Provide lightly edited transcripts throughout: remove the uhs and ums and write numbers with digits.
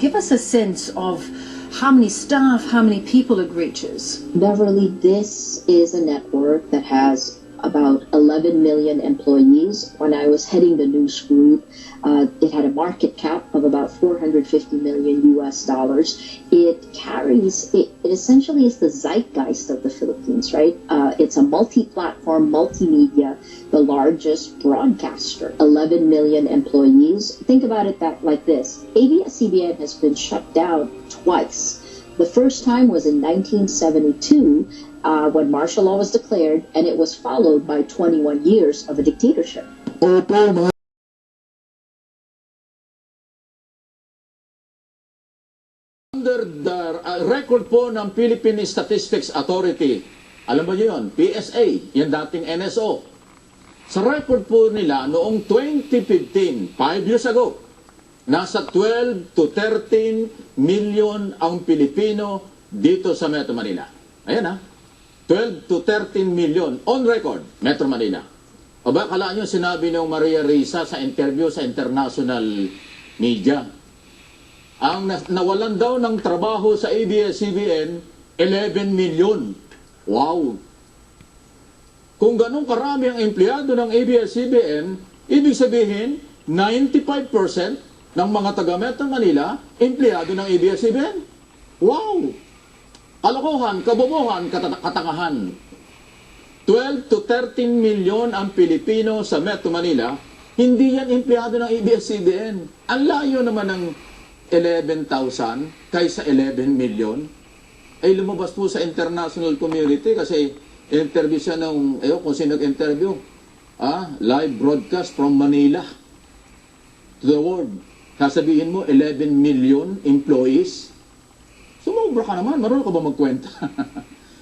Give us a sense of how many staff, how many people it reaches. Beverly, this is a network that has about 11 million employees. When I was heading the news group, it had a market cap of about 450 million US dollars. It essentially is the zeitgeist of the Philippines, right? It's a multi-platform, multimedia, the largest broadcaster, 11 million employees. Think about it like this. ABS-CBN has been shut down twice. The first time was in 1972, when martial law was declared, and it was followed by 21 years of a dictatorship. Under the record po ng Philippine Statistics Authority, alam mo yun, PSA, yung dating NSO. Sa record po nila noong 2015, 5 years ago, nasa 12 to 13 million ang Pilipino dito sa Metro Manila. Ayan ha, 12 to 13 million on record, Metro Manila. O ba, kala nyo sinabi ng Maria Risa sa interview sa international media, ang nawalan daw ng trabaho sa ABS-CBN, 11 million. Wow! Kung ganun karami ang empleyado ng ABS-CBN, ibig sabihin, 95% ng mga taga Metro Manila, empleyado ng ABS-CBN. Wow! Kalokohan, kabobohan, katangahan. 12 to 13 million ang Pilipino sa Metro Manila, hindi yan empleyado ng ABS-CBN. Ang layo naman ng 11,000 kaysa 11 million. Ay lumabas po sa international community kasi interview siya ng, kung sino nag-interview, live broadcast from Manila to the world. Sasabihin mo, 11 million employees. Sumobra ka naman, marunong ka ba magkwenta?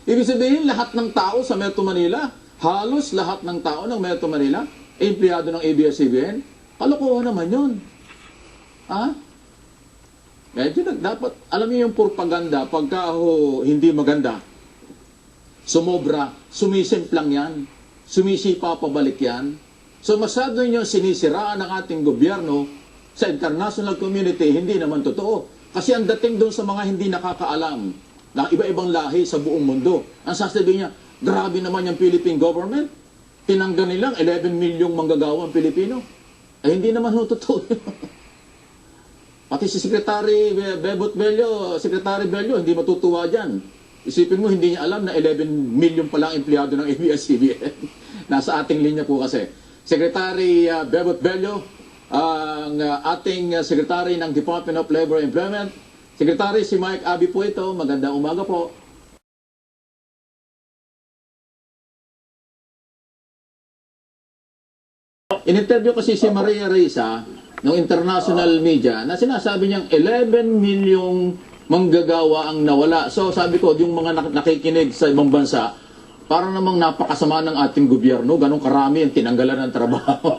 Ibig sabihin, lahat ng tao sa Metro Manila, halos lahat ng tao ng Metro Manila, empleyado ng ABS-CBN, kalokohan naman yun. Medyo dapat, alam niyo yung propaganda, pagka hindi maganda, sumobra, sumisimplang yan, sumisipa pabalik yan. So masyado nyo sinisiraan ng ating gobyerno sa international community, hindi naman totoo. Kasi ang dating doon sa mga hindi nakakaalam, na iba-ibang lahi sa buong mundo, ang sasabihin niya, grabe naman yung Philippine government, tinanggal nilang 11 milyong manggagawang Pilipino. Eh hindi naman totoo. Pati si Secretary Bebot Bello, Secretary Bello, hindi matutuwa dyan. Isipin mo, hindi niya alam na 11 million palang empleyado ng ABS-CBN. Nasa ating linya po kasi. Secretary Bebot Bello, ang ating Secretary ng Department of Labor and Employment. Secretary, si Mike Abi po ito. Magandang umaga po. In-interview kasi si Maria Risa ng international media na sinasabi niyang 11 milyong manggagawa ang nawala. So sabi ko, yung mga nakikinig sa ibang bansa, parang namang napakasama ng ating gobyerno, ganong karami ang tinanggalan ng trabaho.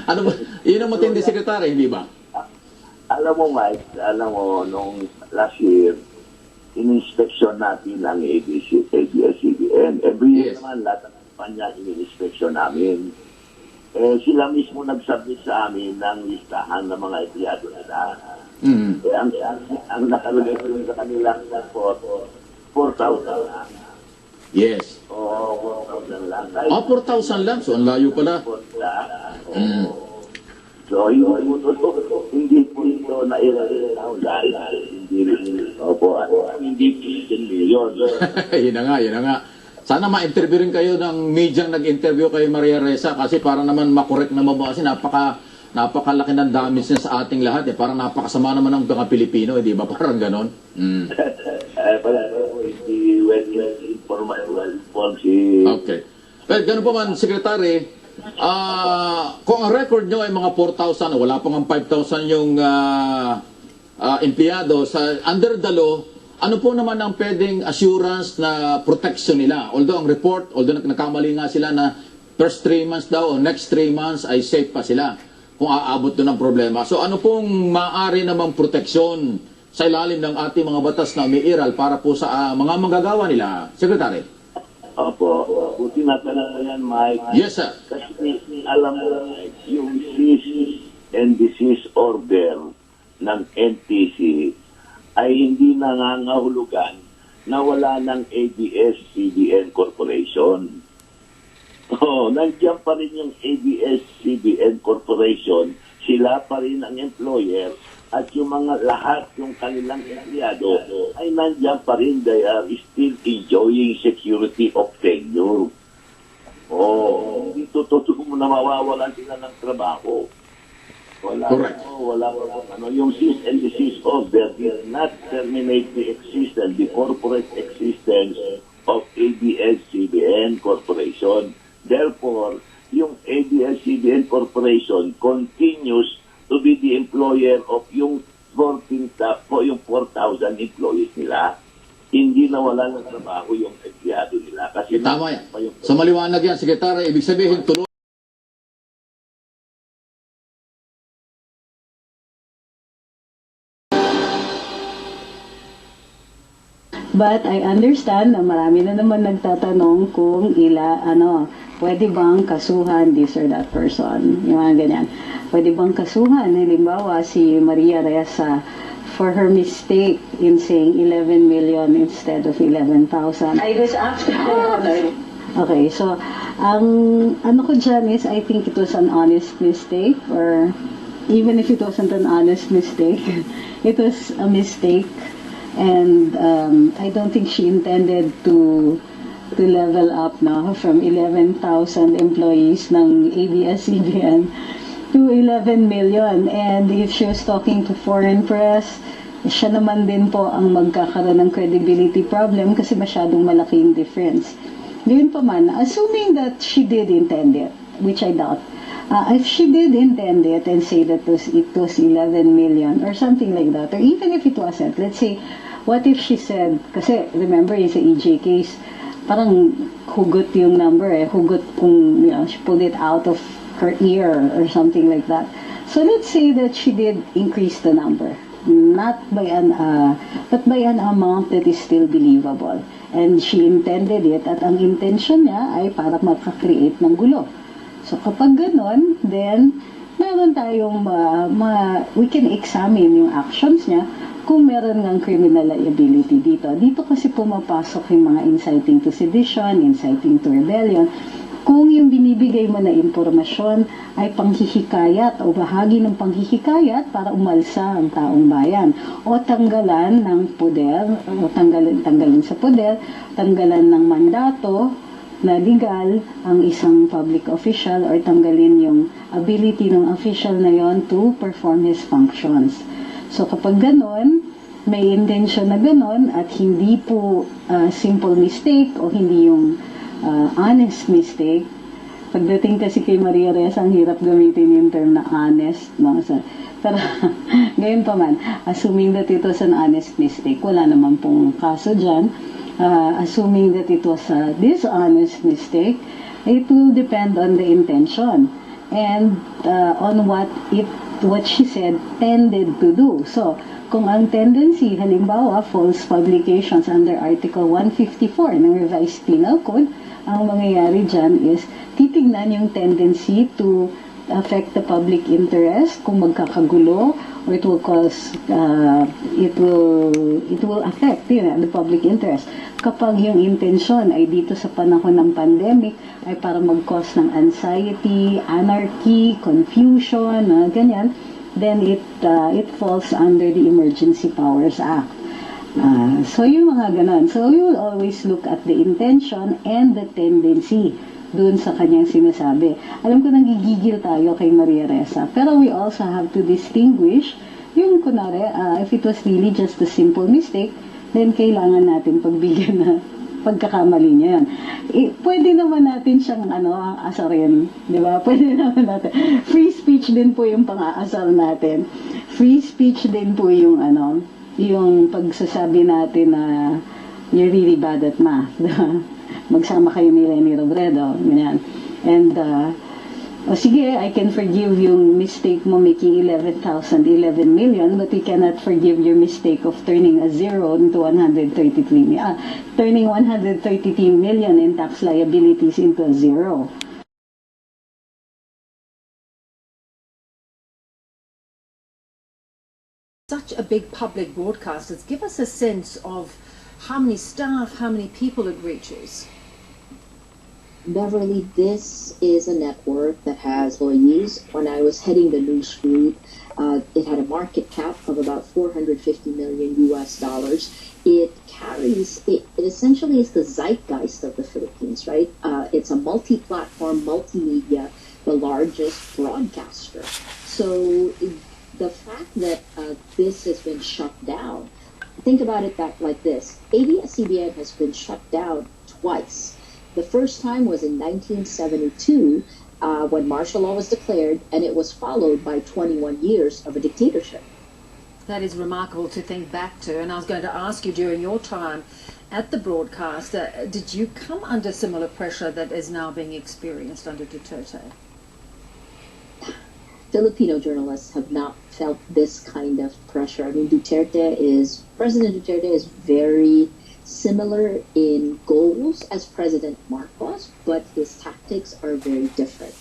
Ano ba? Yun ang matindi, Secretary, hindi ba? Alam mo, Mike, nung last year, in-inspection natin ang ABS-CBN. Every year naman, lahat ng kumpanya in-inspection namin. Sila mismo nag-submit sa amin ng listahan ng mga empleyado nila. Ang nakalagay ko sa kanilang report, 4,000 lang. Yes. 4,000 lang. 4,000 lang? So, ang layo pala. So, hindi po ito na-ilaw dahil hindi rin, hindi 15 million. Yun na nga. Sana ma-interview rin kayo ng medyang nag-interview kay Maria Risa kasi para naman makorek na mabuo kasi napakalaki ng damage niya sa ating lahat. Parang napakasama naman ng mga Pilipino, di ba? Parang ganon. Hindi well-informed si... Okay. Well, ganun po man, Secretary, kung ang record nyo ay mga 4,000, wala pang 5,000 yung empleyado sa under the law, ano po naman ang pwedeng assurance na protection nila? Although ang report, nagkamali nga sila na first 3 months daw o next 3 months ay safe pa sila kung aabot doon ng problema. So ano pong maaari namang proteksyon sa ilalim ng ating mga batas na umiiral para po sa mga manggagawa nila? Secretary? Opo. Buti natanong mo yan, Mike. Yes, sir. Kasi alam mo, yung cease and desist order ng NTC ay hindi nangangahulugan na wala ng ABS-CBN Corporation. So, nandiyan pa rin yung ABS-CBN Corporation, sila pa rin ang employer, at yung mga lahat, yung kanilang empleyado, ay nandiyan pa rin. They are still enjoying security of tenure. Hindi totoo na mawawalan sila ng trabaho. Correct. Wala. Yung cease and desist order did not terminate the existence, the corporate existence of ABS-CBN Corporation. Therefore, yung ABS-CBN Corporation continues to be the employer of yung 4,000 employees nila. Hindi nawala ng trabaho yung empleyado nila. Kasi Tama yan. Sa maliwanag yan, Sekretary, ibig sabihin, tuloy But I understand na marami na naman nagtatanong kung pwede bang kasuhan this or that person. Yung mga ganyan. Pwede bang kasuhan, halimbawa, si Maria Ressa for her mistake in saying 11 million instead of 11,000. I was after Okay, so, ang ano ko dyan is, I think it was an honest mistake, or even if it wasn't an honest mistake, it was a mistake. And I don't think she intended to level up from 11,000 employees ng ABS-CBN to 11 million. And if she was talking to foreign press, siya naman din po ang magkakaroon ng credibility problem kasi masyadong malaki yung difference. Gayun pa man, assuming that she did intend it, which I doubt, if she did intend it and say that it was 11 million or something like that, or even if it wasn't, let's say, what if she said, kasi remember yung sa EJ case, parang hugot yung number hugot kung she pulled it out of her ear or something like that. So let's say that she did increase the number, not by but by an amount that is still believable. And she intended it, at ang intention niya ay para makakreate ng gulo. So kapag ganon, then meron tayong we can examine yung actions niya kung meron ng criminal liability dito. Dito kasi pumapasok yung mga inciting to sedition, inciting to rebellion. Kung yung binibigay mo na impormasyon ay panghihikayat o bahagi ng panghihikayat para umalsa ang taong bayan o tanggalan ng poder, o tanggalan sa poder, tanggalan ng mandato na legal ang isang public official or tanggalin yung ability ng official na yon to perform his functions. So kapag ganon, may intention na ganon at hindi po simple mistake o hindi yung honest mistake. Pagdating kasi kay Maria Ressa, ang hirap gamitin yung term na honest. No? So, pero ngayon pa man, assuming that it was an honest mistake, wala naman pong kaso dyan. Assuming that it was a dishonest mistake, it will depend on the intention and on what she said tended to do. So, kung ang tendency, halimbawa, false publications under Article 154 ng Revised Penal Code, ang mangyayari dyan is titignan yung tendency to affect the public interest, kung magkakagulo, or it will cause, it will affect the public interest. Kapag yung intention ay dito sa panahon ng pandemic, ay para mag-cause ng anxiety, anarchy, confusion, ganyan, then it falls under the Emergency Powers Act. So yung mga ganon. So we will always look at the intention and the tendency dun sa kanyang sinasabi. Alam ko nagigigil tayo kay Maria Ressa, pero we also have to distinguish yung kunwari, if it was really just a simple mistake, then kailangan natin pagbigyan na pagkakamali niya yan. Pwede naman natin siyang asarin, di ba? Pwede naman natin. Free speech din po yung pang-aasar natin. Free speech din po yung yung pagsasabi natin na you're really bad at math. Magsama kayo ni Lenny Robredo, ganyan. And, sige, I can forgive yung mistake mo making 11 million, but we cannot forgive your mistake of turning a zero into 133 million in tax liabilities into a zero. such a big public broadcaster. Give us a sense of how many staff, how many people it reaches. Beverly, this is a network that has employees. When I was heading the news group, it had a market cap of about 450 million US dollars. It essentially is the zeitgeist of the Philippines, right? It's a multi-platform, multimedia, the largest broadcaster. So the fact that this has been shut down, think about it like this. ABS-CBN has been shut down twice. The first time was in 1972 when martial law was declared, and it was followed by 21 years of a dictatorship. That is remarkable to think back to. And I was going to ask you, during your time at the broadcast, did you come under similar pressure that is now being experienced under Duterte? Filipino journalists have not felt this kind of pressure. I mean, President Duterte is very similar in goals as President Marcos, but his tactics are very different.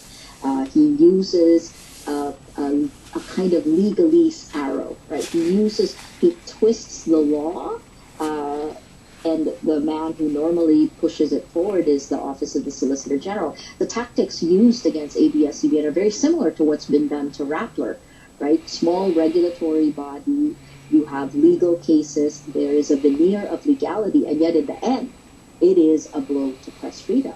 He uses a kind of legalese arrow, right? He twists the law, and the man who normally pushes it forward is the Office of the Solicitor General. The tactics used against ABS-CBN are very similar to what's been done to Rappler, right? Small regulatory body, you have legal cases, there is a veneer of legality, and yet in the end, it is a blow to press freedom.